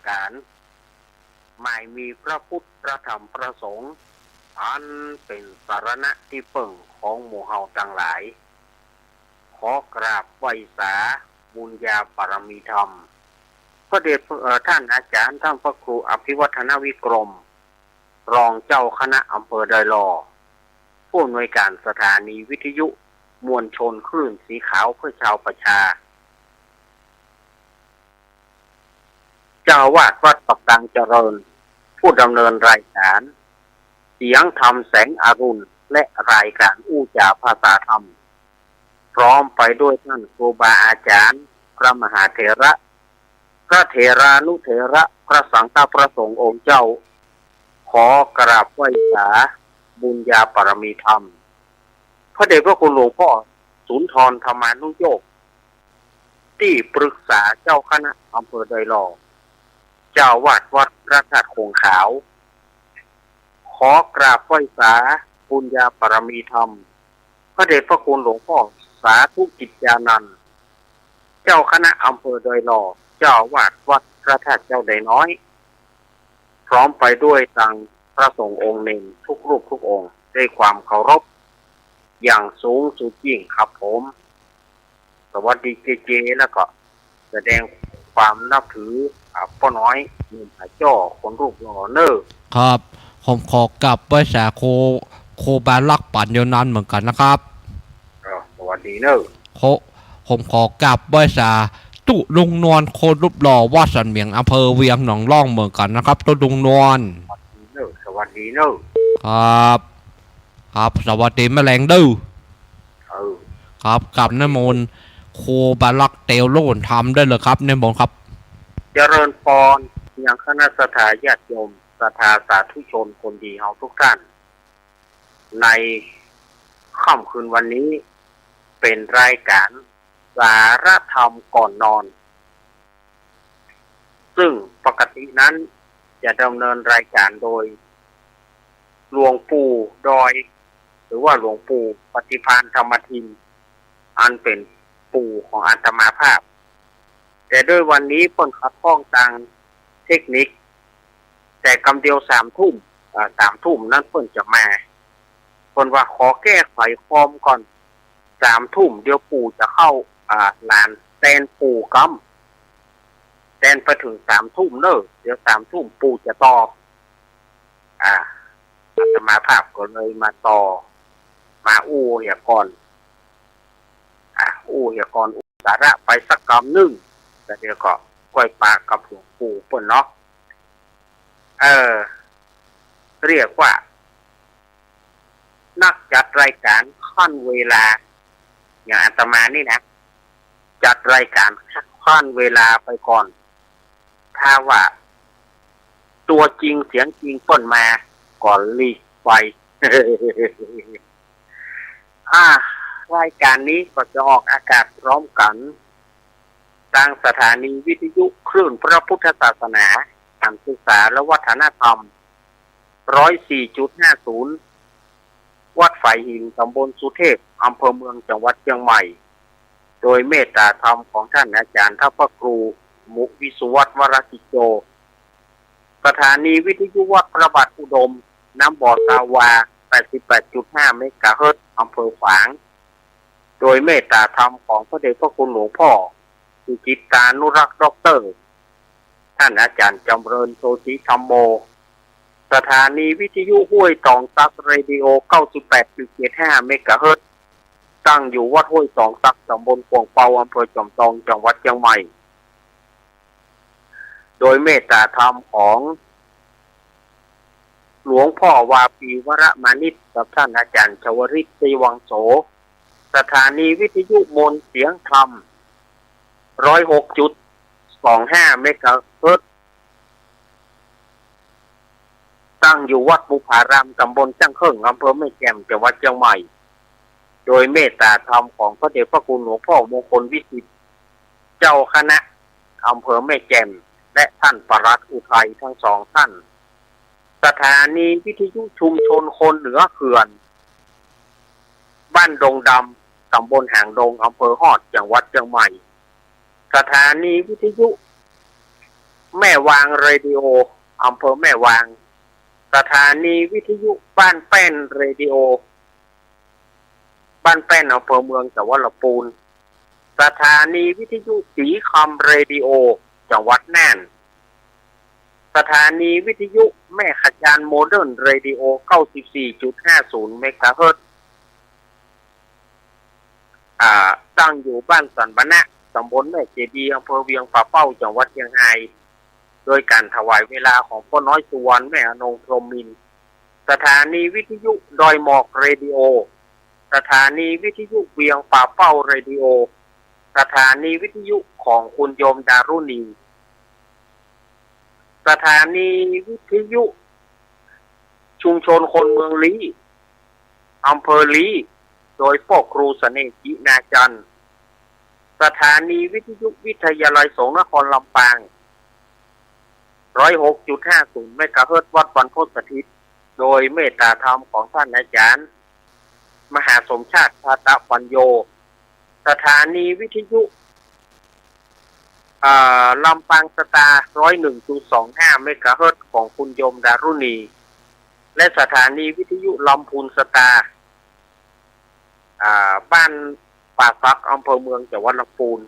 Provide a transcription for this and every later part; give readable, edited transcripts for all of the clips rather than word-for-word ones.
การหมายมีพระพุทธพระธรรมพระสงฆ์อันเป็นสารณะที่เปิ่งของหมู่เฮาทั้งหลายขอกราบไหว้สาบุญญาปรมีธรรมพระเดชท่านอาจารย์ท่านพระครูอภิวัฒนวิกรมรองเจ้าคณะอำเภอดอยหล่อผู้อำนวยการสถานีวิทยุมวลชนคลื่นสีขาวเพื่อชาวประชาเจ้าวาดวัดปักตังเจริญผู้ดำเนินรายการเสียงธรรมแสงอรุณและรายการอู้จาภาษาธรรมพร้อมไปด้วยท่านครูบาอาจารย์พระมหาเถระพระเถรานุเถระพระสังฆประสงค์องค์เจ้าขอกราบไหว้สาบุญญาปรมีธรรมพระเดชพระคุณหลวงพ่อสุนทรธรรมานุโยคที่ปรึกษาเจ้าคณะอำเภอดอยหล่อเจ้าวาดวัดพระธาตุคงขาวขอกราบไหว้สาบุญญาปรมีธรรมพระเดชพระคุณหลวงพ่อสาธุกิจญานันท์เจ้าคณะอำเภอดอยหล่อเจ้าวาดวัดพระธาตุเจ้าไดน้อยพร้อมไปด้วยตังพระสงฆ์องค์เนรทุกรูปทุกองค์ด้วยความเคารพอย่างสูงสุดยิ่งครับผมสวัสดีเจแล้วก็แสดงความนับถือป้าน้อยหนุ่มหาจ้อคนรูปหล่อเนอร์ครับผมขอกลับไปสาโคบาลักปั่นเดียวนั้นเหมือนกันนะครับสวัสดีเนอร์ผมขอกลับไปสาตุลุงนวลโครูปหล่อวัดสันเมียงอำเภอเวียงหนองล่องเหมือนกันนะครับตุลุงนวลสวัสดีเนอร์ครับครับสวัสดีแมลงดื้อครับกับนมนโคบาลักเตลโลนทำได้เลยครับนมนครับเจริญพรยังคณะสัตยาติโยมศรัทธาสาธุชนคนดีเฮาทุกท่านในค่ำคืนวันนี้เป็นรายการสารธรรมก่อนนอนซึ่งปกตินั้นจะดำเนินรายการโดยหลวงปู่ดอยหรือว่าหลวงปู่ปฏิภาณธรรมทินอันเป็นปู่ของอาตมาภาพแต่ด้วยวันนี้เพิ่นขัดข้องทางเทคนิคแต่กำเดียว3 ทุ่ม3 ทุ่มนั้นเพิ่นจะมาเพิ่นว่าขอแก้ไขคอมก่อน3 ทุ่มเดี๋ยวปู่จะเข้าลานแตนปู่กำแตนไปถึง3 ทุ่มเนอะเดี๋ยว3 ทุ่มปู่จะตอบอาตมาภาพก็เลยมาต่อมาอู้เหียก่อนอู้เหียก่อนอุสาระไปสักกำนึงแต่เดี๋ยวก็กล้วยปากกับหลวงปู่เพิ่นเนาะเรียกว่านักจัดรายการขั้นเวลาอย่างอาตมานี่นะจัดรายการขั้นเวลาไปก่อนถ้าว่าตัวจริงเสียงจริงต้นมาก่อนลีกไป รายการนี้ก็จะออกอากาศพร้อมกันทางสถานีวิทยุคลื่นพระพุทธศาสนาการศึกษาและวัฒนธรรม 104.50 วัดฝ่ายหินตำบลสุเทพอำเภอเมืองจังหวัดเชียงใหม่โดยเมตตาธรรมของท่านอาจารย์ท่านพระครูมุวิสุวัฒน์วรกิจโจสถานีวิทยุวัดพระบาทอุดมน้ำบ่อสาวา 88.5 เมกะเฮิรตซ์อำเภอฝางโดยเมตตาธรรมของพระเดชพระคุณหลวงพ่อสุจิตตานุรักษ์ด็อกเตอร์ท่านอาจารย์จำเริญโสติธรรมโมสถานีวิทยุห้วยตองซักเรดิโอ 98.75 เมกะเฮิรตซ์ตั้งอยู่วัดห้วยตองซักตำบลกวงเปาอำเภอจอมทองจังหวัดเชียงใหม่โดยเมตตาธรรมของหลวงพ่อวาปีวรมานิชกับท่านอาจารย์ชวริตศรีวังโสสถานีวิทยุมนเสียงธรรม 106.25 เมกะเฮิรตซ์ตั้งอยู่วัดบุพารามตำบลจ้างเคิ่งอำเภอแม่แจ่มจังหวัดเชียงใหม่โดยเมตตาธรรมของพระเดชพระคุณหลวงพ่อมงคลวิสิทธิ์เจ้าคณะอำเภอแม่แจ่มและท่านปลัดอุทัยทั้งสองท่านสถานีวิทยุชุมชนคนเหนือเขื่อนบ้านดงดำตำบลหางดงอำเภอฮอดจังหวัดเชียงใหม่สถานีวิทยุ แม่วางเรดิโออำเภอแม่วางสถานีวิทยุบ้านแป้นเรดิโอบ้านแป้นอำเภอเมืองจังหวัดลำพูนสถานีวิทยุสีคำเรดิโอจังหวัดน่านสถานีวิทยุแม่ขจานโมเดิร์นเรดิโอ 94.50 เมกะเฮิรตซ์ตั้งอยู่บ้านสันบะนะตำบลแม่เจดีย์อำเภอเวียงป่าเป้าจังหวัดเชียงรายโดยการถวายเวลาของพ่อน้อยสุวรรณแม่อนงพรหมินทร์สถานีวิทยุดอยหมอกเรดิโอสถานีวิทยุเวียงป่าเป้าเรดิโอสถานีวิทยุของคุณโยมดารุณีสถานีวิทยุชุมชนคนเมืองลี้อำเภอลี้โดยพ่อครูเสน่ห์จินาจันทร์สถานีวิทยุวิทยาลัยสงฆ์นครลำปาง 106.50 เมกะเฮิรตซ์วัดบรรพตสถิตโดยเมตตาธรรมของท่านอาจารย์มหาสมชาติภาตะปัญโยสถานีวิทยุลำปางสตาร์ 101.25 เมกะเฮิรตซ์ของคุณโยมดารุณีและสถานีวิทยุลำพูนสตาร์บ้านป่าซักอำเภอเมืองจังหวัดลำพูน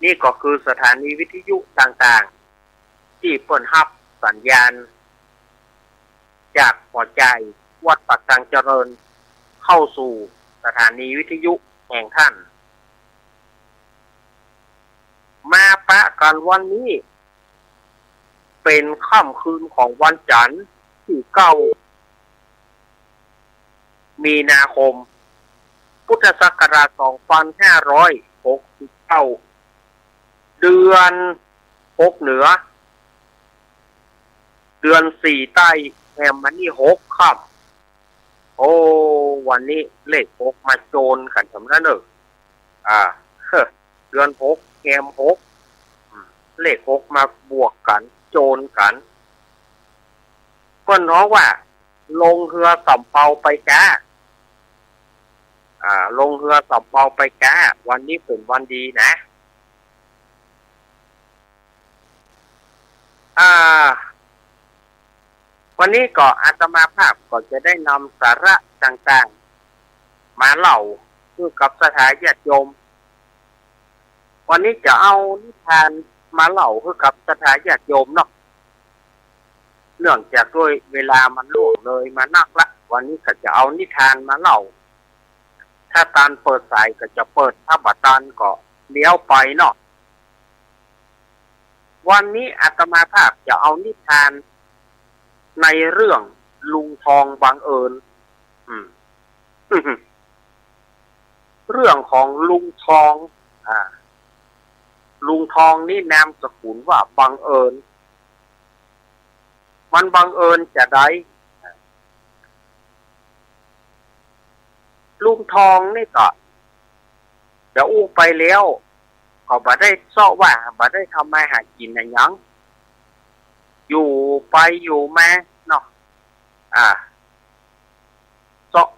นี่ก็คือสถานีวิทยุต่างๆที่เปิดรับสัญญาณจากหัวใจวัดปักตังเจริญเข้าสู่สถานีวิทยุแห่งท่านมาปะกันวันนี้เป็นค่ำคืนของวันจันทร์ที่9 มีนาคมพุทธศักราช 2569 เดือน6เหนือเดือน4ใต้แฮมมันนี่6ค่ำโอ้วันนี้เลข6มาโจรกันสำนักเนอะเดือน6แฮม6เลข6มาบวกกันโจรกันก็น้องว่าลงเรือสำเภาไปจ้าลงเรือสำเภาไปจ้าวันนี้เป็นวันดีนะวันนี้ก็อาตมาภาพก็จะได้นำสาระต่างๆมาเล่าเกี่ยวกับสถานญาติโยมวันนี้จะเอานิทานมาเล่าเกี่ยวกับสถานญาติโยมเนาะเนื่องจากด้วยเวลามันล่วงเลยมานักละวันนี้ก็จะเอานิทานมาเล่าถ้าตานเปิดสายก็จะเปิดถ้าบัดตานก็เลี้ยวไปเนาะวันนี้อาตมาภาพจะเอานิทานในเรื่องลุงทองบังเอิญเรื่องของลุงทองลุงทองนี่นามสกุลว่าบังเอิญมันบังเอิญจะได้ลุงทองนี่ก็จะอู้ไปแล้วก็บ่ได้เสาะว่าบ่ได้ทำมาหากินอะไรยังอยู่ไปอยู่มาเนาะเสาะ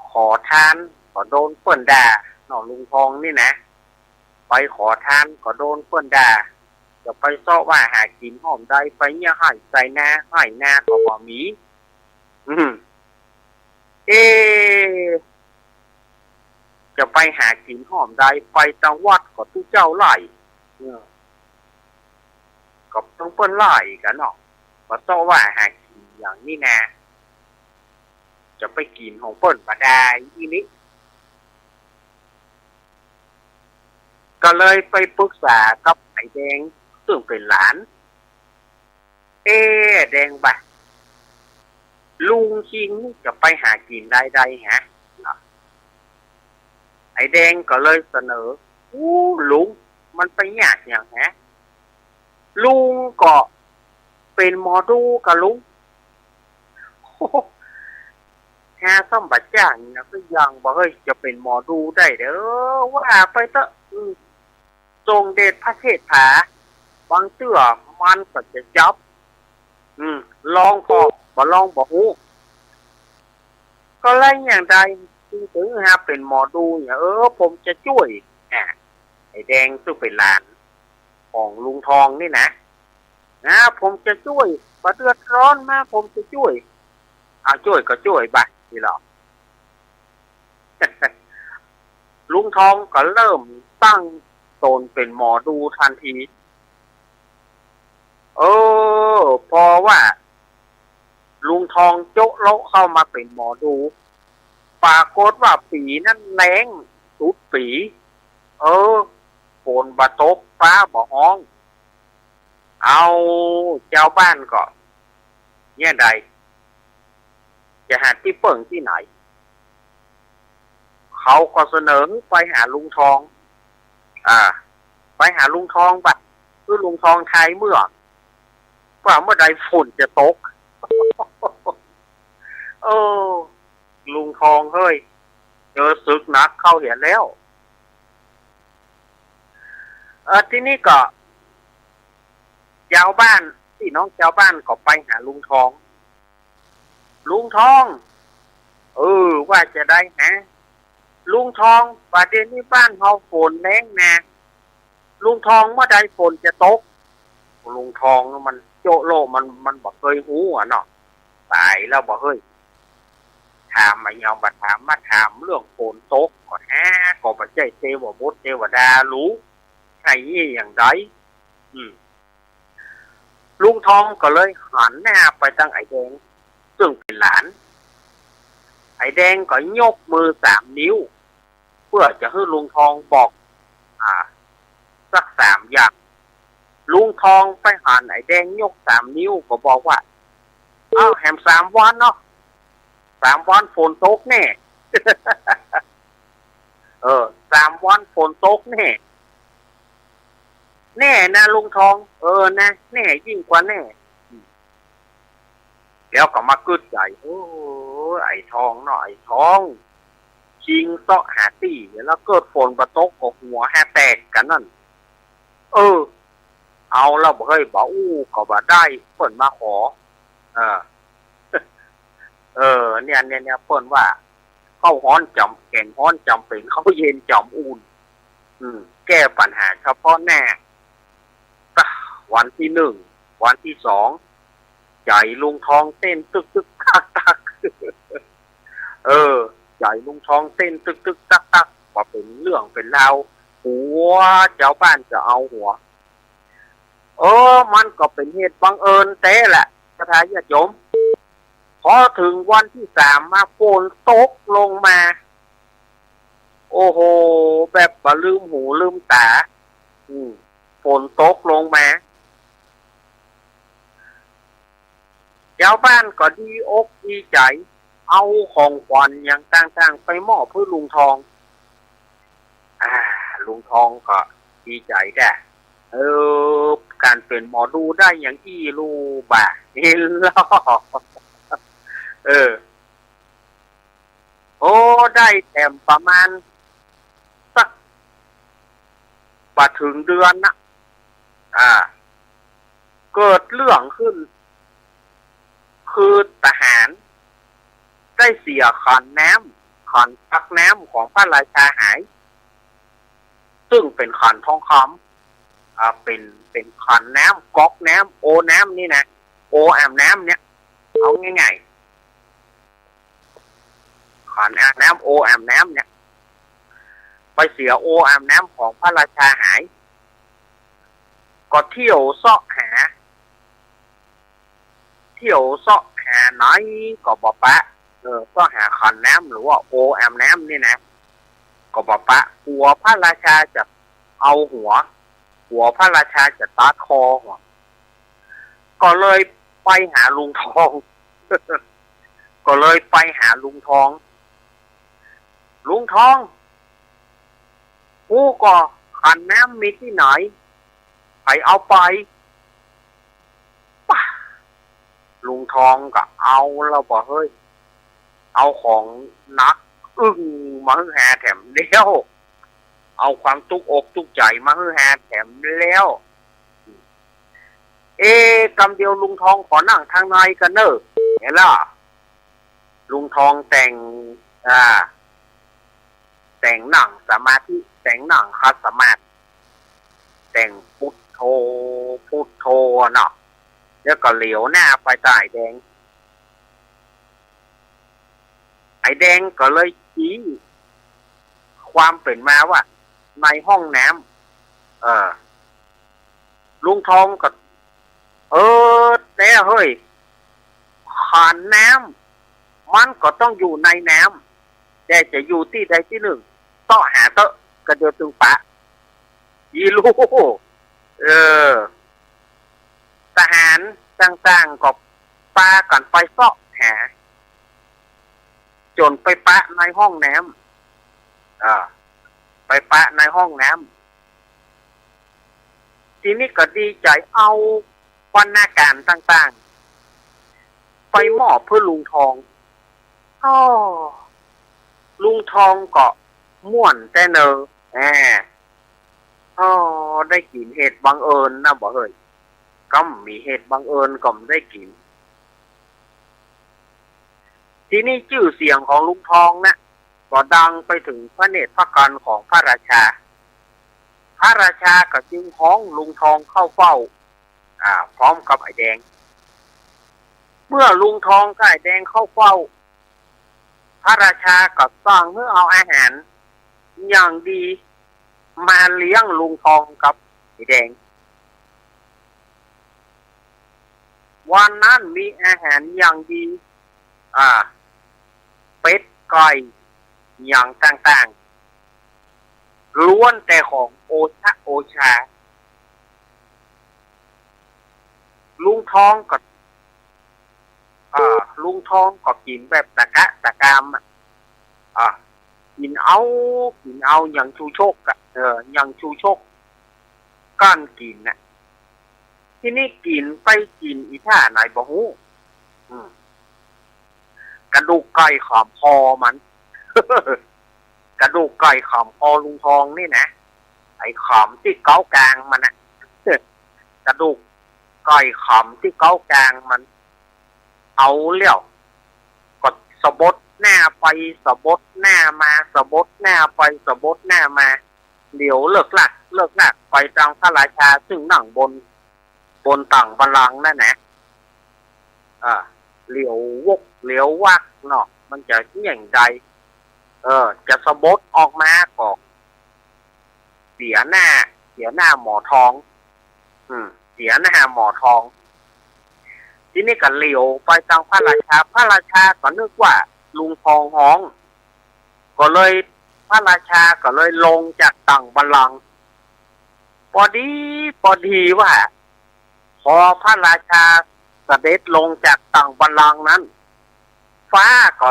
ขอทานก็โดนเปิ้นด่าเนาะลุงทองนี่นะไปขอทานก็โดนเปิ้นด่าจะไปเสาะว่าหากินหอมได้ไปเนี่ยให้ใส่หน้าให้หน้าก็บ่มีจะไปหากินหอมได้ไปตังวัดก็ทุกเจ้าไล่ก็ต้องเปิ้นไล่กันเนาะก็เสาะว่าหากินอย่างนี้นะจะไปกินของเปิ้นมาได้อีนี้ก็เลยไปปรึกษากับไอ้แดงซึ่งเป็นหลานแดงบ่ะลุงชิงจะไปหากินได้ฮะไอ้แดงก็เลยเสนอลุงมันไปยากอย่างฮะลุงก็เป็นหมอดูกับลุงหาซ่อมบัตรจ้างนะก็ยังบอกเฮ้ยจะเป็นหมอดูได้เด้อว่าไปเถอะทรงเดชพระเทศผาบางเตื้อมันก็จะจับลองพอบ่ลองบ่ฮู้ก็เลยอย่างใดถึงเป็นหมอดูเนี่ยผมจะช่วยไอ้แดงซึ่งเป็นหลาน ของลุงทองนี่นะผมจะช่วยประเดือดร้อนมาผมจะช่วยเอาช่วยก็ช่วยไปทีหรอ ลุงทองก็เริ่มตั้งตนเป็นหมอดูทันทีพอว่าลุงทองโจ๊ะโละเข้ามาเป็นหมอดูปรากฏว่าปีนั้นแล้งสุดปีฝนบะตกฟ้าบ่ฮ้องเอาเจ้าบ้านก็เนี่ยใดจะหาที่เปิ่งที่ไหนเขาก็เสนอไปหาลุงทองไปหาลุงทองบัดคือลุงทองไทยเมื่อเมื่อใดฝนจะตก ลุงทองเฮ้ยเจอศึกนักเข้าเห็นแล้วที่นี่ก็ชาวบ้านพี่น้องชาวบ้านก็ไปหาลุงทองว่าจะได้ลุงทองประเด็นนี้บ้านเฮาฝนแรงนะลุงทองเมื่อใดฝนจะตกลุงทองมันโจโลมันบอกเคยหูเนาะตายแล้วบอกเฮ้ยถามมายังบัดถามมาถามเรื่องฝนตกก็ก็ปัจจัยเทวบุตรเทวดารู้ใช่อย่างไรลุงทองก็เลยหันหน้าไปทางไอ้แดงซึ่งเป็นหลานไอ้แดงก็ยกมือ3 นิ้วเพื่อจะให้ลุงทองบอกสัก3 อย่างลุงทองไปหันไอ้แดงยก3 นิ้วก็บอกว่าแหม3 วันเนาะ3 วันฝนตกแน่ 3 วันฝนตกแน่นะลุงทองนะแน่ยิ่งกว่าแน่แล้วก็มากึดใจไอ้ทองเนาะไอ้ทองชิงเสาะหาตีแล้วเกิดฝนประตกกับหัวแตกกันนั่นเอาแล้วบ่เฮ้ยบ่ก็บ่ได้เพิ่นมาขอเนี่ยเพิ่นว่าเข้าฮ้อนจำแก่งฮ้อนจำเป็นเข้าเย็นจำอุ่นแก้ปัญหาเฉพาะหน้าวันที่ 1วันที่ 2ใจลุงทองเต้นตึกตึกตักตักใจลุงทองเต้นตึกตึกตักตักว่าเป็นเรื่องเป็นราวหัวเจ้าบ้านจะเอาหัวมันก็เป็นเหตุบังเอิญแต่แหละกระทายาติโยมพอถึงวันที่ 3มาฝนตกลงมาโอ้โหแบบบ่ลืมหูลืมตาฝนตกลงมาชาวบ้านก็ดีอกดีใจเอาของขวัญอย่างต่างๆไปมอบเพื่อลุงทองลุงทองก็ดีใจแด่การเป็นหมอดูได้อย่างที่รู้บ่าเห็นแล้วได้แถมประมาณสักบ่ถึงเดือนนะเกิดเรื่องขึ้นคือทหารได้เสียขันตักน้ำของพระราชาหายซึ่งเป็นขันทองคำเป็นขันน้ำก๊อกน้ำโอน้ำนี่นะโอแอมน้ำเนี่ยเอาง่ายๆขันน้ำโอแอมน้ำเนี่ยไปเสียโอแอมน้ำของพระราชาหายก็เที่ยวเสาะหาไหนก็บอกปะก็หาขันน้ำหรือว่าโอแอมน้ำนี่นะก็บอกปะหัวพระราชาจะเอาหัวพระราชาจะตัดคอหัวก็เลยไปหาลุงทอง ก็เลยไปหาลุงทองผู้ก็ขันน้ำมีที่ไหนไปเอาไปลุงทองก็เอาแล้วบอกเฮ้ยเอาของนักมาให้แฮแถมเลี้ยวเอาความตุกอกตุกใจมาให้แฮแถมเลี้ยวกำเดียวลุงทองขอนั่งทางในกันเนอะเห็นล่ะลุงทองแต่งหนังสมาธิแต่งหนังคัดสมาธิแต่งพุทธ โธพุทโธเนาะแล้วก็เหลียวหน้าไปตาไอ้แดงไอ้แดงก็เลยชี้ความเป็นมาว่าในห้องน้ำลุงทองก็แน่เฮ้ยขานน้ำมันก็ต้องอยู่ในน้ำแต่จะอยู่ที่ใดที่หนึ่งต้องหาเตอะกระเดือตึงปะยีรู้ทหารต่างๆก็ปากันไปเสาะหาจนไปปะในห้องน้ำไปปะในห้องน้ำทีนี้ก็ดีใจเอาวรรณาการต่างๆไปมอบเพื่อลุงทองลุงทองก็ม่วนแต่เนได้กินเห็ดบังเอิญนะบอกเฮ้ยก็มีเห็ดบังเอิญก็ได้กินทีนี้ชื่อเสียงของลุงทองนะก็ดังไปถึงพระเนตรพระกันของพระราชาพระราชาก็จึงห้องลุงทองเข้าเฝ้าพร้อมกับไอ้แดงเมื่อลุงทองกับไอ้แดงเข้าเฝ้าพระราชาก็สั่งให้เอาอาหารอย่างดีมาเลี้ยงลุงทองกับไอ้แดงวันนั้นมีอาหารอย่างดีเป็ดไก่อย่างต่างๆล้วนแต่ของโอชาลุงทองก็กินแบบตะกะตะกามกินเอาอย่างชูโชกอย่างชูโชกก้านกินน่ะที่นี่กินไปกินอีท่าไหนบ่ฮู้กระดูกไก่ขามคอมัน กระดูกไก่ขามคอลุงทองนี่นะไอ้ขามที่เก้ากลางมันน่ะ กระดูกไก่ขามที่เก้ากลางมันเอาเลี้ยวก็สะบดหน้าไปสะบดหน้ามาสะบดหน้าไปสะบดหน้ามาเดี๋ยวเลิกลักไปทางพระราชาซึ่งนั่งบนต่างบัลลังก์นั่นนะเหลียววกเหลียววักเนาะมันจะอย่างใดจะสะบดออกมาก็เสียหน้าหมอทองเสียหน้าหมอทองทีนี้ก็เหลียวไปทางพระราชาก็นึกว่าลุงทองห้องก็เลยพระราชาก็เลยลงจากต่างบัลลังก์พอดีว่าพอพระราชาเสด็จลงจากต่างบัลลังก์นั้นฟ้าก็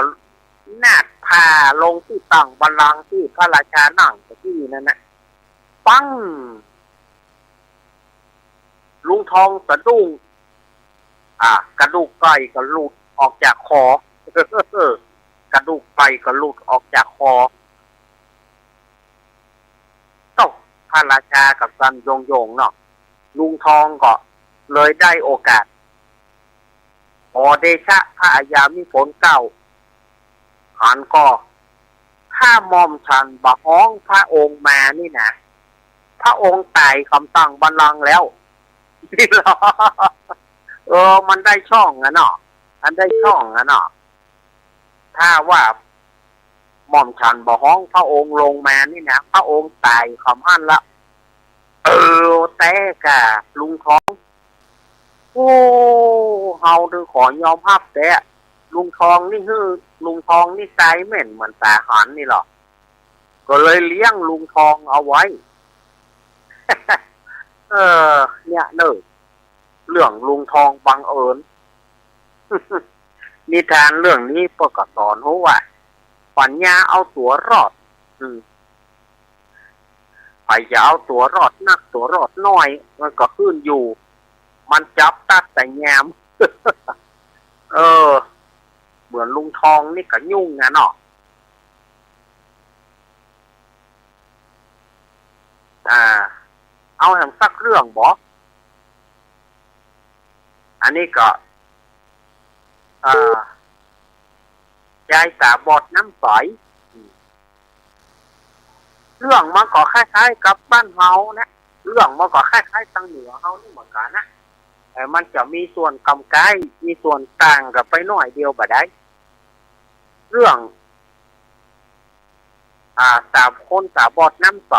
นาดพาลงที่ต่างบัลลังก์ที่พระราชานั่งที่นั่นนะปังลุงทองสะดุ้งกระดูกไก่ก็หลุดออกจากคอกระดูกไก่ก็หลุดออกจากคอพระราชากับซันโยงเนาะลุงทองก็เลยได้โอกาสขอเดชะพระอาญามิผลเก้าหันก็ถ้ามอมฉันบะฮ้องพระองค์มานี่นะพระองค์ตายคำตั้งบัลลังก์แล้วนี่เหรอมันได้ช่องเนาะถ้าว่าหม่อมฉันบะฮ้องพระองค์ลงมานี่นะพระองค์ตายคำหั่นละแต่กะลุงทองเฮาดึงขอยอมรับแต่ลุงทองนี่ตายเหม็นเหมือนตาหันนี่หรอก็เลยเลี้ยงลุงทองเอาไว้ เนี่ยเนอะเรื่องลุงทองบังเอิญ นิทานเรื่องนี้ปกสอนว่าปัญญาเอาตัวรอดไปจะเอาตัวรอดนักตัวรอดน้อยมันก็ขึ้นอยู่มันจับตัดแต่แงม เหมือนลุงทองนี่ก็ยุ่งนะเนาะเอาแห่งสักเรื่องบออันนี้ก็ยายสาบอดน้ำใสเรื่องมันก็คล้ายๆกับบ้านเฮานะ เรื่องมันก็คล้ายๆทางเหนือเขานี่เหมือนกันนะแต่มันจะมีส่วนกำไกมีส่วนต่างกับไปหน่อยเดียวบ่ได้เรื่องสาวคนสาวบอดน้ำใส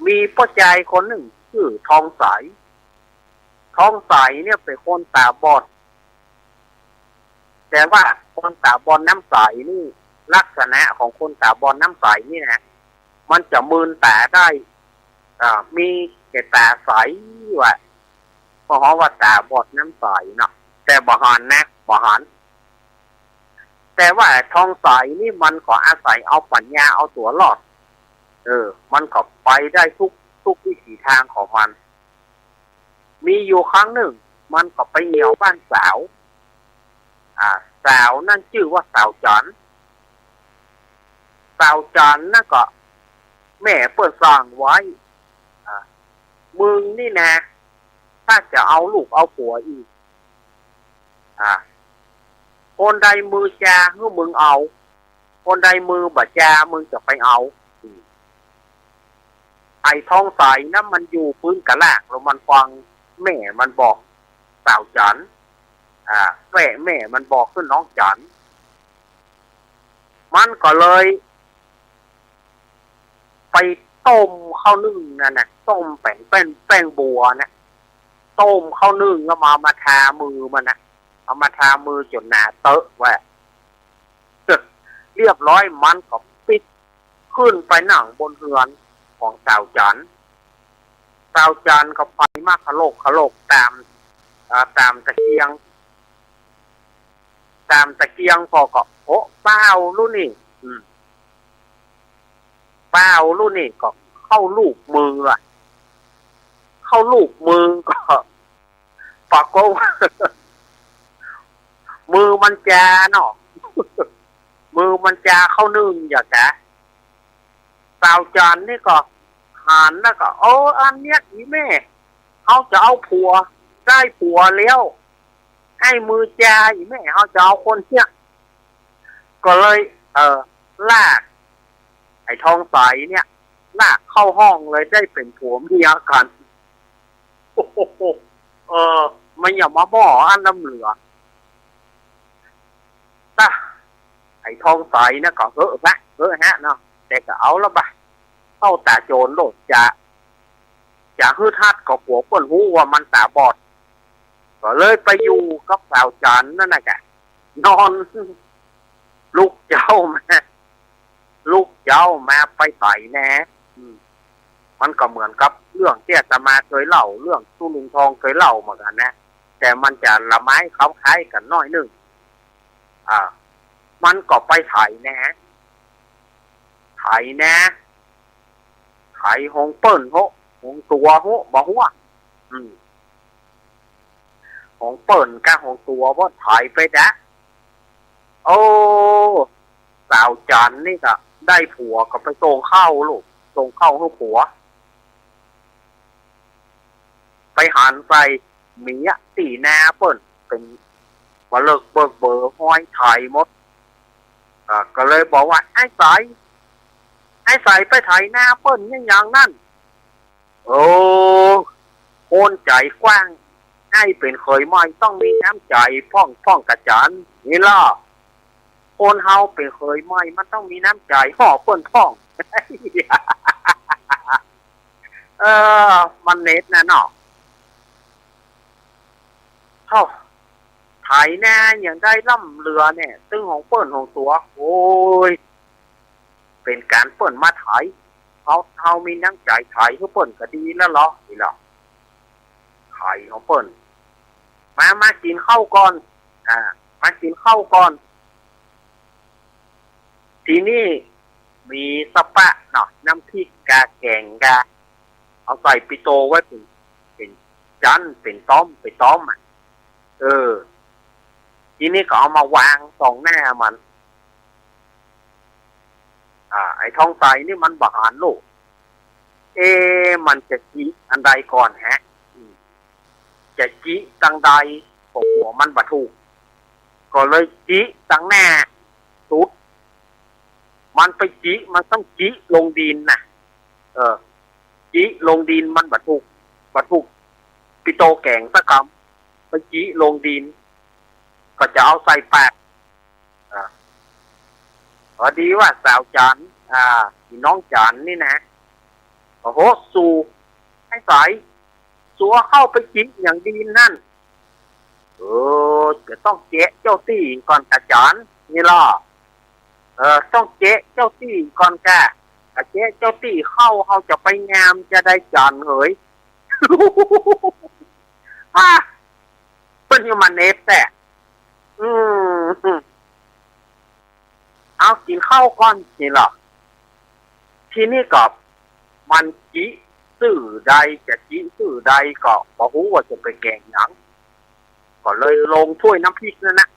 มีพ่อชายคนหนึ่งชื่อทองใสทองใสเนี่ยเป็นคนตาบอดแต่ว่าคนตาบอดน้ำใสนี่ลักษณะของคนตาบอดน้ำใสนี่นะมันจะมืนตาได้มีแต่ตาใสว่ะเพราะว่าตาบอดน้ำใสเนาะแต่บ่หันนะบ่หันแต่ว่าทองใสนี่มันก็อาศัยเอาปัญญาเอาตัวรอดมันก็ไปได้ทุกวิถีทางของมันมีอยู่ครั้งหนึ่งมันก็ไปเหี่ยวบ้านสาวสาวนั่นชื่อว่าสาวจันสาวจันนั่นก็แม่เปิดสร้างไว้มึงนี่นะถ้าจะเอาลูกเอาผัวอีกคนใดมือจาเมื่อมึงเอาคนใดมือบ่จามึงจะไปเอาไอ้ทองใสนั้นมันอยู่พื้นกระลากแล้วมันฟังแม่มันบอกสาวจันแม่มันบอกขึ้นน้องจันมันก็เลยไปต้มข้าวนึ่งนั่นนะต้มแป้งบัวนะต้มข้าวนึ่งแล้วมาทามือมันนะเอามาทามือจนหนาเตอะไว้เรียบร้อยมันก็ปิดขึ้นไปนั่งบนเรือนของสาวจันก็ไปมากขลกตามตะเกียงพอก็โอ้เป้าลูกนี่เป้าลูกนี่ก็เข้าลูกมือก็ปากก็มือมันจาเนาะมือมันจาเข้านึ่งอย่าแกสาวจันนี่ก็หันแล้วก็อันเนี้ยอีแม่เขาจะเอาผัวได้ผัวแล้วให้มือจาอีแม่เขาจะเอาคนเนี้ยก็เลยลากไอ้ทองใสเนี่ยลากเข้าห้องเลยได้เป็นผัวเมียกันโอ้โหมันอย่ามาบ่ออันน้ำเหลือไอ้ทองใสเนี่ยก็ฮะเนาะแต่ก็เอาแล้วบ่เข้าตาโจรโลดจะฮืดฮัดกับผัวเปิ้นหูว่ามันตาบอดก็เลยไปอยู่กับสาวจันนั่นน่ะแกนอนลูกเจ้ามาไปไต่แน่มันก็เหมือนกับเรื่องที่อาตมาเคยเล่าเรื่องตู้ลุงทองเคยเล่าเหมือนกันนะแต่มันจะละไม้เขาคล้ายกันน้อยนึงมันก็ไปไถ่แน่ไถ่หงเปิ้นหงตัวบอกว่าหงเปิ้นกับหงตัวว่าไถ่ไปดะโอ้สาวจันนี่ก็ได้ผัวก็ไปส่งเข้าลูกส่งเข้าให้ผัวไปหันไปเมียตีหน้าเปิ้นเป็นมาเลิกเบิกห้อยไถ่หมดก็เลยบอกว่าไอ้ใสไปไถหน้าเปิ้นอย่างนั้นโอ้คนใจกว้างให้เป็นเคยไม่ต้องมีน้ำใจพ่องกระจันนี่ล่ะคนเฮาเป็นเคยไม่มันต้องมีน้ำใจห่อเปิ้นพ่องมันเน็ตนะเนาะไถหน้าอย่างได้ล่ำเรือเนี่ยซึ่งของเปิ้นของตัวโอ้ยเป็นการเปิ้นมาไถเขามีน้ำใจไถเขาเปิ้นก็ดีแล้วเหรอนี่หรอไถของเปิ้นมากินข้าวก่อนมากินข้าวก่อนทีนี้มีสปะเนาะน้ำพริกกาแกงกาเอาใส่ปิโตไว้เป็นจันเป็นต้อมทีนี้ก็เอามาวางสองหน้ามันไอ้ทองใสนี่มันบานลูกมันจะจีอันใดก่อนฮะจะจีตังใดหัวมันบะถูกก็เลยจีตังหน้าสุดมันไปจีมันต้องจีลงดินน่ะ เออจีลงดินมันบัดทุกปิโตแกงสักคำไปจีลงดินก็จะเอาใส่แปกพอดีว่าสาวจันพี่น้องจันนี่นะโอ้โหสู่ให้ใส่สัวเข้าไปจีอย่างดีนั่นจะต้องเจ๊เจ้าตี้ก่อนอาจารย์นี่ล่ะต้องเจ๊เจ้าตี้ก่อนแกเจ๊เจ้าตี้เข้าเขาจะไปงามจะได้จานเหยเป็นยังมันเนฟแต่เอากินข้าวก่อนนี่ล่ะทีนี้กับมันจีสื่อใดจะจีสื่อใดก็บอกว่าจะไปแกงหยังก็เลยลงถ้วยน้ำพริกนั่นนะ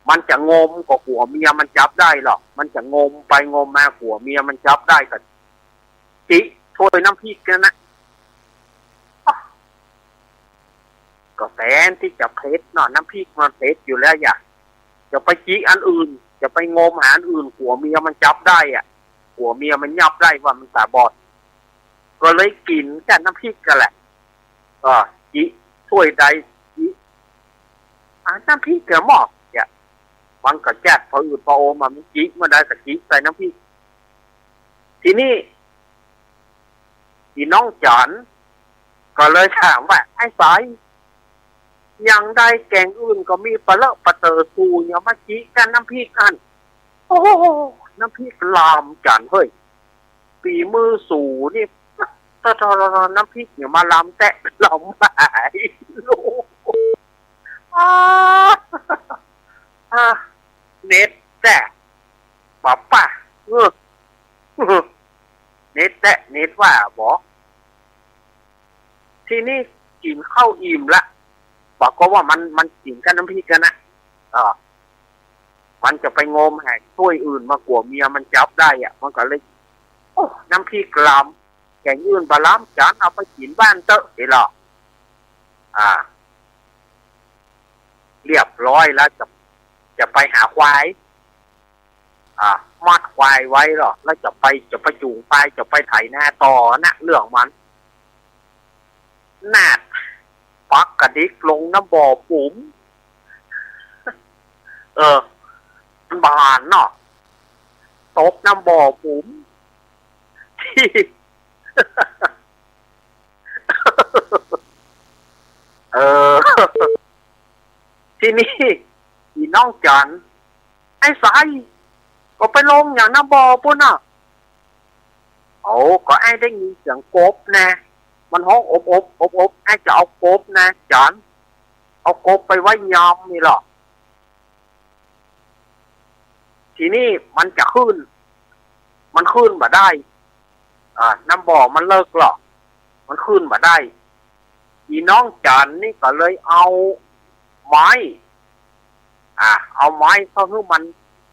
มันจะงมก็หัวเมียมันจับได้หรอกมันจะงมไปงมมาหัวเมียมันจับได้ก็จิถ้วยน้ำพริกนั่นนะก็แทนที่จะเพชรเนาะน้ำพริกมันเพชรอยู่แล้วอย่าจะไปจิอันอื่นจะไปงมหาอันอื่นหัวเมียมันจับได้อ่ะหัวเมียมันยับได้ว่ามันตาบอดก็เลยกินแค่น้ำพริกกันแหละจิถ้วยใดจิน้ำพริกเกลือหม้อเนี่ยมันก็แจ๊ดพออืดพอโอมันจิมาได้ก็จิใส่น้ำพริกทีนี้พี่น้องจันก็เลยถามว่าไอ้สายยังได้แกงอื่นก็มีปลาเลาะปลาเตอสูอย่ามาจิกันน้ำพริกกันโอ้น้ำพริกลามจันเฮ้ยปีมือสูนี่ถ้าน้ำพริกเนี่ยมาลำแตะลำหายลูกเน็ตแตะป่ะเน็ตแตะเน็ตว่าบอกที่นี่กินข้าวอิ่มละบอกก็ว่ามันกินกันน้ำพริกกันนะมันจะไปงมหาช่วยอื่นมากว่าเมียมันจับได้อ่ะมันก็เลยน้ำพริกลำแกงอื่นปลาล้ำจานเอาไปกินบ้านเตอะเดี๋ยวหรอเรียบร้อยแล้วจะไปหาควายมัดควายไว้หรอแล้วจะไปจูงไปจะไปไถนาต่อนะเรื่องมันนาดปักกระดิกลงน้ำบ่อปุ๋มมันบานเนาะตกน้ำบ่อปุ๋มที่ที่นี่พี่น้องจันไอ้สายก็ไปลงอย่างน้ำบ่อปุ่นน่ะก็ไอ้ได้ยินเสียงกบนะมันห้องอบไอ้จะเอากบนะจันเอากบไปไว้ยำนี่หรอทีนี้มันจะขึ้นมาได้น้ำบ่อมันเลิกหรอมันขึ้นมาได้พี่น้องจันนี่ก็เลยเอาไม้เอาไม้เข้าให้มัน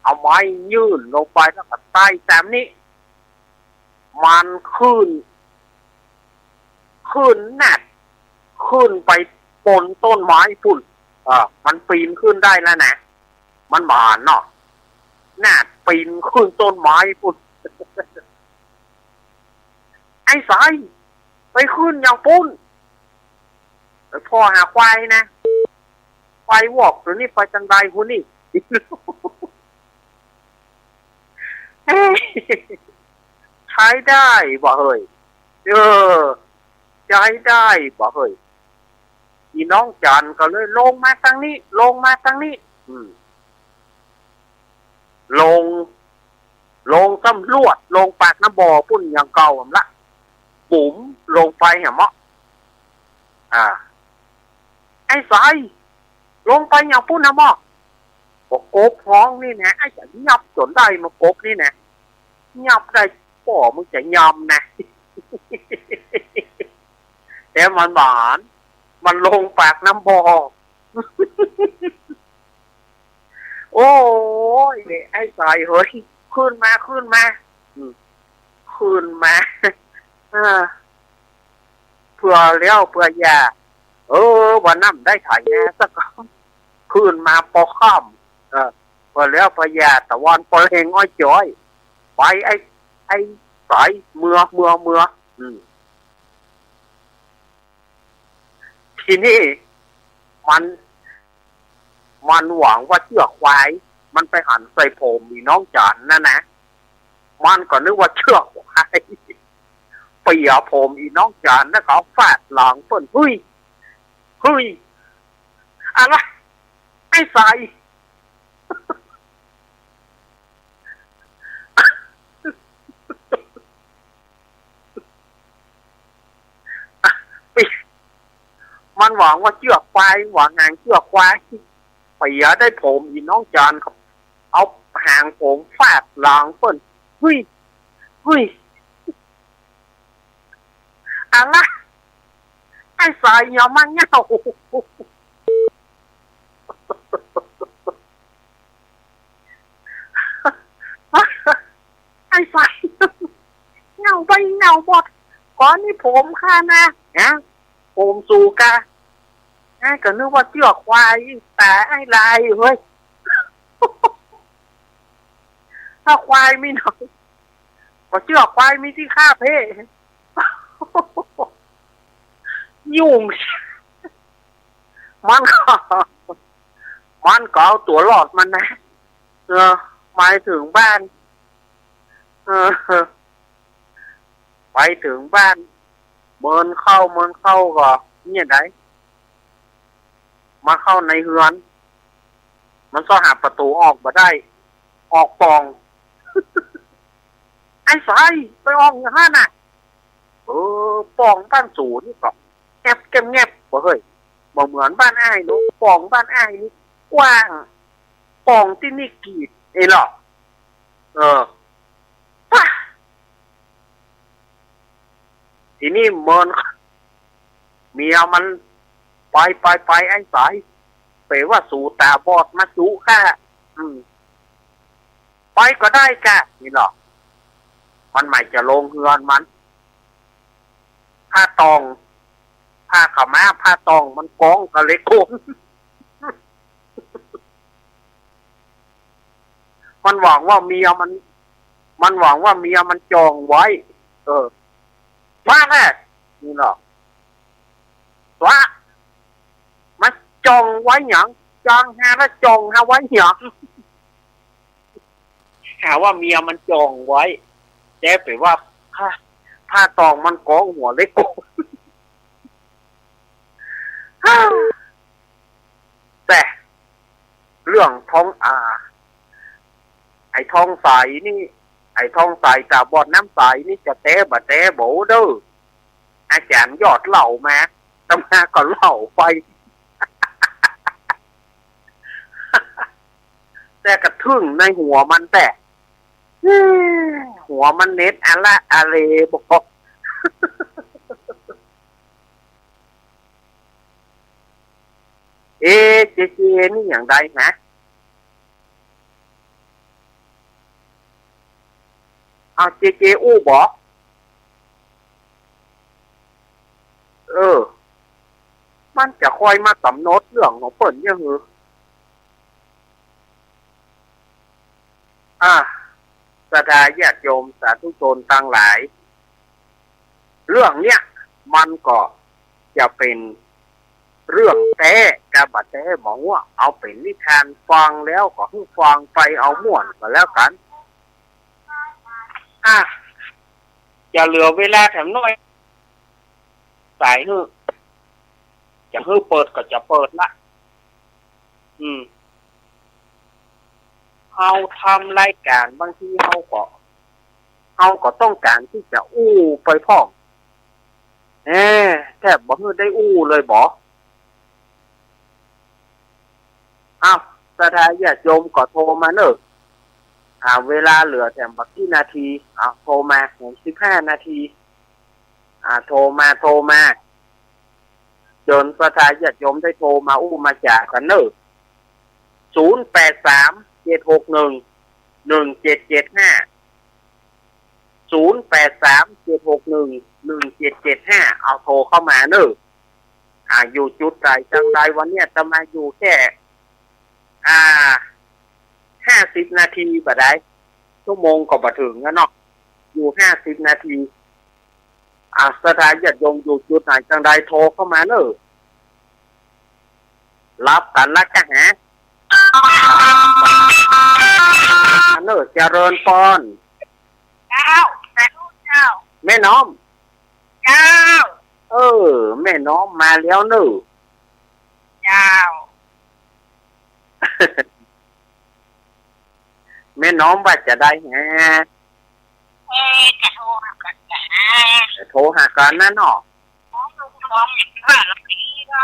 เอาไม้ยื่นลงไปแล้วก็ใต้แต้มนี้มันขึ้นแนบขึ้นไปบนต้นไม้พุ่นมันปีนขึ้นได้แล้วนะมันบานเนาะแนบปีนขึ้นต้นไม้พุ่นไอ้สายไปขึ้นอย่างปุ้นไปพ่อหาควายนะควายวอกตัวนี้ไปจังใดคุณนี่ใช้ได้บ่เฮ้ยใช้ได้บ่เฮ้ยพี่น้องจันก็เลยลงมาทางนี้ลงตำรวจลงปากน้ำบ่อปุ่นอย่างเก่าผมละปุ๋มลงไปเหรอมะไอ้สายลงไปอย่างปุ่นนะมะบอกโกบท้องนี่นะไอ้จะยับจนได้มาโกบนี่นะยับได้ป่อมึงจะยำนะแต่มันหวานมันลงปากน้ำบ่อโอ้ยไอ้สายเฮ้ยขึ้นมาขึ้นมาเพื่อเลี้ยวเพื่อยาวันน้ำได้ถ่ายแน่สักขึ้นมาปอข้ามเพื่อเลี้ยวเพื่อยาตะวันปอเฮงอ้อยจ้อยไปไอ้ สายเมื่อทีนี้มันหวังว่าเชือกควายมันไปหันใส่ผมมีน้องจันนั่นนะมันก็นึกว่าเชือกควายเปียผมอีน้องจันแล้วเขาฟาดหลังเปิ้นเฮ้ยอะไรไอ้ใส่มันหวังว่าเชือกควายหวังหางเชือกควายเปียได้ผมอีน้องจันเขาเอาหางผมฟาดหลังเปิ้นเฮ้ยอะไรไอ้สายอย่ามาเงาไอ้สายเงาไปเงาบดก่อนนี่ผมค่ะนะผมสูกะก็นึกว่าเชือกควายแต่ไอ้ลายเฮ้ยถ้าควายมีหน่อยก็เชือกควายมีที่ฆ่าเพ่ยุ่งมันก็เอาตัวรอดมันนะหมายถึงบ้านไปถึงบ้านเมินเข้าก็เนี่ยไหนมาเข้าในเฮือนมันก็หาประตูออกมาได้ออกปองไอ้สายไปออกอย่างนั้นน่ะปองบ้านสูนี่ก็แอบแงบเฮ้ยบ่เหมือนบ้านอ้ายนุปองบ้านอ้ายนี่กว้างปองที่นี่กีดไอ้หรอป่ะทีนี้เมินเมียมันไปไอ้สายเปว่าสู่ตาบอดมาจุค่ะไปก็ได้กะนี่หรอมันไม่จะลงเฮือนมันผ้าตองผ้าขาวม้าผ้าตองมันฟ้องกะเล็กโคนมันหวังว่าเมียมันจองไว้ว่าแน่นี่หรอว่ามันจองไว้หยังจองหาแล้วจองหาไว้หยังหาว่าเมียมันจองไว้แจ้ไปว่าผ้าตองมันก้องหัวเล็กโกแต่เรื่องท้องไอ้ท้องใสนี่ไอ้ท้องใสตาบอดน้ำใสนี่จะเตะบะเตะโบเด้ออาจารย์ยอดเหล่ามาตำมาก็เหล่าไปแต่กระทึ่งในหัวมันแต่หัวมันเน็ตอะไรบอกเจนี่อย่างไรฮะเอาเจอู้บอกมันจะคอยมากำหนดเรื่องของเปิ่นยังไงศรัทธาญาติโยมสาธุชนทั้งหลายเรื่องเนี้ยมันก็จะเป็นเรื่องแท้กับบัดแท้บอกว่าเอาเป็นนิทานฟังแล้วก็ให้ฟังไปเอาม่วนก็แล้วกันจะเหลือเวลาแถมน้อยสายจะเปิดก็จะเปิดละเราทำรายการบางทีเราก็ต้องการที่จะอู้ไปพ่อมแทบบอกได้อู้เลยบอกศรัทธาญาติโยมก็โทรมาเนอะเวลาเหลือแต่บักกี่นาทีโทรมา15 นาทีโทรมาจนศรัทธาญาติโยมได้โทรมาอู้มาจากกันเนอะ083-761-1775 083-761-1775เอาโทรเข้ามาเนอะอยู่จุดใดจังใดวันเนี้ยจะมาอยู่แค่50 นาทีบ่ได้ชั่วโมงก็บ่ถึงนะเนาะ อยู่50 นาทีสถานญาติโยมอยู่จุดไหนจังใดโทรเข้ามาเนอะรับกันละกันฮะเนอะเจริญพร เจ้าสาธุเจ้า แม่น้อม เจ้า แม่น้อมมาแล้วเนอะ เจ้า แม่น้อมว่าจะได้ฮะ จะโทรหากันนะ โทรหากันนั่นเนาะ น้องลุงทองอย่างว่าละปีก็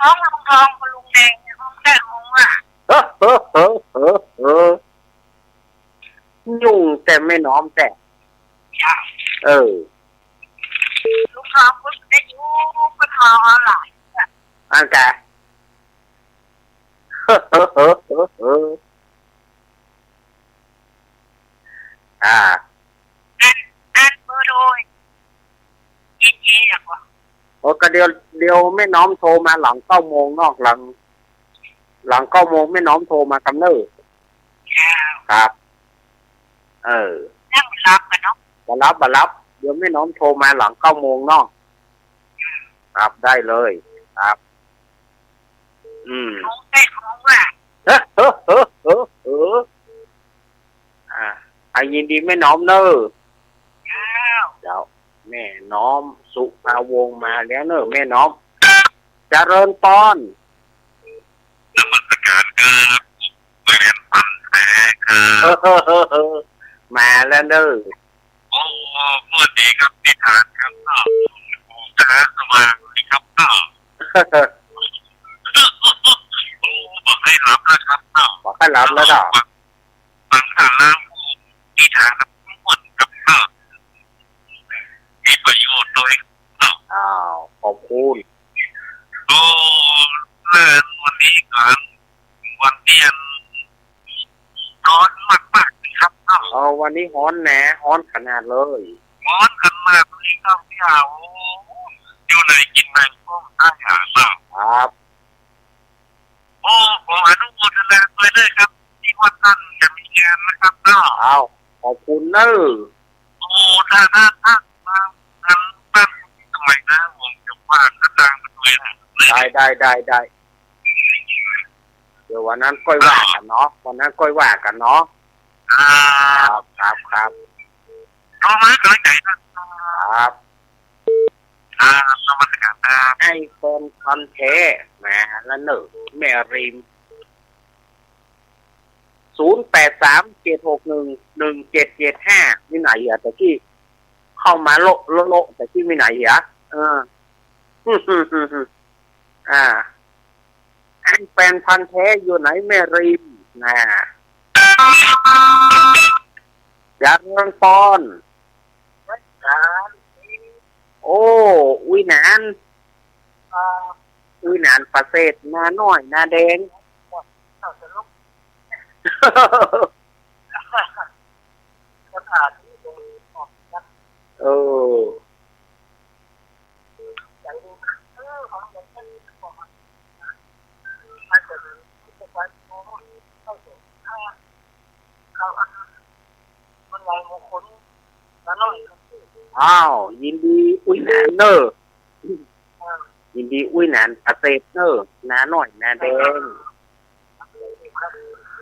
น้องลุงทองกับลุงแดงน้องได้หงอ่ะ ยุ่งแต่ไม่น้อมแต่ เจ้า ลุงทองก็ได้อยู่ก็ทองออนไลน์ อันแกอันเบอร์โดยเย็นๆอย่างว่า โอ้ก็เดี๋ยวไม่น้อมโทรมาหลัง9 โมงนอกหลัง9 โมงไม่น้อมโทรมากำเนิด เจ้า ครับ นั่งรับกันเนาะ มารับเดี๋ยวไม่น้อมโทรมาหลัง9 โมงนอกครับได้เลยครับน้องได้หงอ่ะยินดีแม่น้อมเนอะ เจ้า เดี๋ยวแม่น้อมสุภาวงศ์มาแล้วเนอะแม่น้อมเจริญพร นมัสการครับแฟนพันธุ์แท้ครับ มาแล้วเนอะ โอ้สวัสดีครับพี่ทานครับผมจะสมาธิครับโอ้บอกให้รับนะครับ บอกให้รับแล้วเนาะ บางครั้งแล้วพี่ทานครับหมดครับมีประโยชน์โดย อ้าวขอบคุณ โอ้เล่นวันนี้กันวันเรียนร้อนมากๆนะครับ วันนี้ฮ้อนแหนฮ้อนขนาดเลย ร้อนกันมากเลยครับพี่เอาอยู่ในกินแมงส้มอาหารครับ โอ้ผมอนุโมทนาเลยครับที่ว่าท่านจะมีงานนะครับอ้าวขอบคุณเนอะ โอ้ถ้ามาท่านทำไมนะผมจะว่าก็ดังเลยนะได้เดี๋ยววันนั้นก้อยว่ากันเนาะครับต่อมาก็เลยใจนะครับสวัสดีครับไอ้คนคอนเทแม่ละเนอะแม่ริม0837611775มีไหนอ่ะแต่ที่เข้ามาโลแต่ที่มีไหนอ่ะไอ้แฟนพันธุ์แท้อยู่ไหนแม่ริมนะยันรังปอนโอ้อุ้ยนานประเสริฐนาน้อยนาแดงอ้าวยินดีอุ้ยนานเนอะยินดีอุ้ยนานประเสริฐเนอะนาหน่อยนาแดง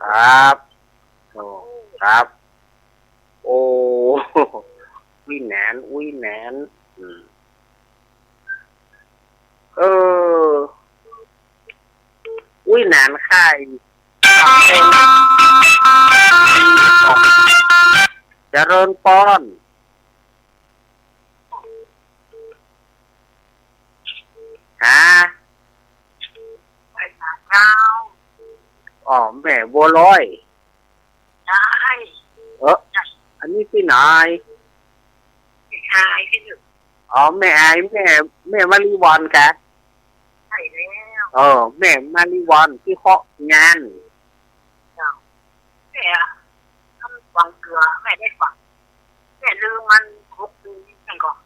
ครับครับโอ้อุ้ยนานอุ้ยนานค่ายเจริญพรฮะแม่บัวลอยอันนี้พี่นายแม่ไอแม่มารีวันแกใช่แล้ว แม่มารีวันที่เคาะงานแม่ทำฟังเกลือแม่ได้ฟังแม่ลืมมัน6 ปีนั่นก่อน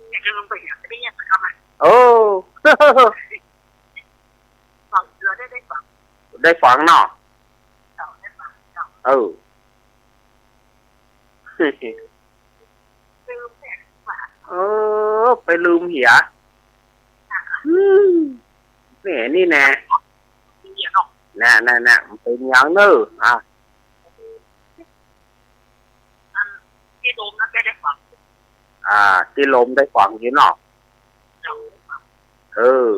แม่ลืมไปอย่างนี้ทำไมฟังเกลือได้ฟัง ได้ฟังเนาะ เจ้าได้ฟังเจ้า เออ ลืมแม่ว่า เออ ไปลืมเหียอืมแหมนี่แน่ ที่เนาะ น่ะมันเป็นอย่างเนออ่ะ ที่โดมนั้นได้ฟัง ที่ลมได้ฟังอยู่เนาะ เจ้าได้ฟัง เออ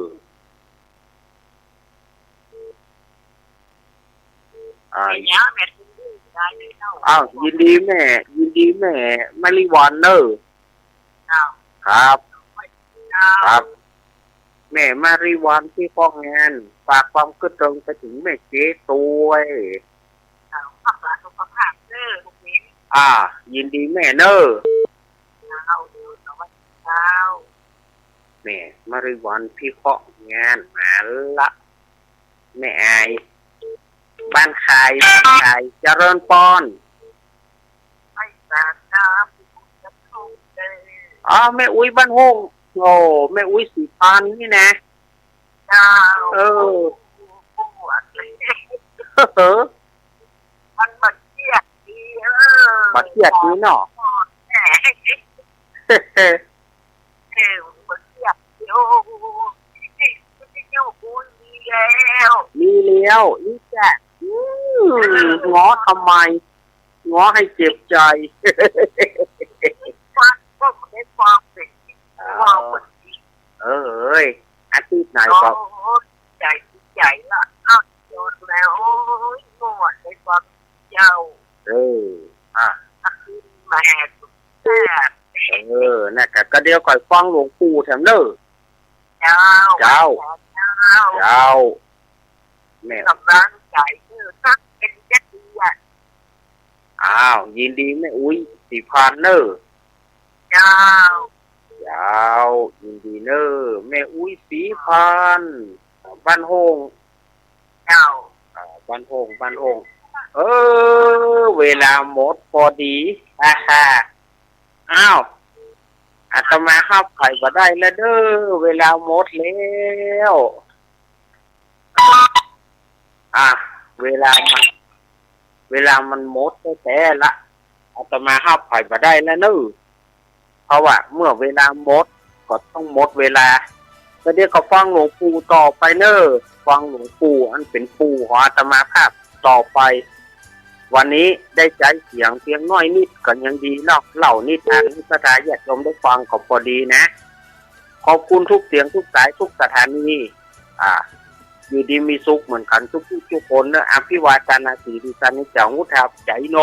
แม่ย่าแม่ทุ่งได้เจ้า อ้าวยินดีแม่มาริวันเนอร์ เจ้า ครับ เจ้า ครับ แม่มาริวันที่ฟ้องงานฝากความกระตรงไปถึงแม่เจ๊ตัว เจ้าภาพสุขภาพเด้อลูกนี้ ยินดีแม่เนอร์ เจ้าสวัสดีเจ้า แม่มาริวันพี่ฟ้องงานมาละแม่อายบ้านใครเจริญปอน ไอ้สารน้ำจะเข้าเด้อ แม่อุ้ยบ้านหงโอ้แม่อุ้ยสีพันนี่นะ เจ้า เออ ปวดเลย เออ มันบัดเจียดดีบัดเจียดนี้เนาะ แหมบัดเจียดเดียวนี่มันจะเกี่ยวบุญดีแล้ว มีเลี้ยวนี่แจ้ง้อทำไม ง้อให้เจ็บใจ ฟังก็ไม่ได้ฟังเป็นความบัดดี เอ้ยอาทิตย์ไหนก็ ใจละอ้าวโดนแล้วโอ้ยหมดในความเจ้า ขึ้นมาสุดแซ่บ น่ะก็เดียวก่อยฟังหลวงปู่แถมเนอ เจ้า เจ้าแม่ กำลังใจสักเป็นเจ็ดเดือน ยินดีแม่อุ้ยสีพันเนอ เจ้า ยินดีเนอแม่อุ้ยสีพันบ้านโฮง เจ้า บ้านโฮงเวลาหมดพอดีอาตมาข้าวไข่มาได้แล้วเด้อเวลาหมดแล้วเวลามันหมดแต่ละอาตมาข้าวไข่มาได้แล้วเนอะเพราะว่าเมื่อเวลาหมดก็ต้องหมดเวลาแล้วเดี๋ยวก็ฟังหลวงปู่ต่อไปเนอะฟังหลวงปู่อันเป็นปู่ของอาตมาภาพต่อไปวันนี้ได้ใจเสียงเพียงน้อยนิดก็ยังดีเนาะเล่านิทานให้สถาญาติโยมได้ฟังก็พอดีนะขอบคุณทุกเสียงทุกสายทุกสถานีอยู่ดีมีสุขเหมือนกันทุกคนนะอภิวาทนาสีดิสันนิจังวุฒาใจโน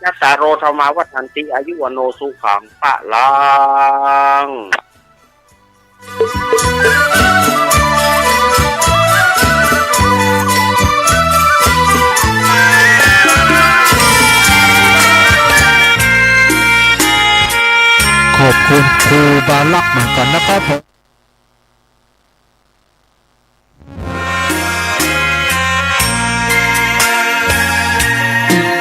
นัสสาโรธรรมาวัฏันติอายุวโนสุขังปะลังขอบคุณครูบาลักษ์เหมือนกันนะครับผม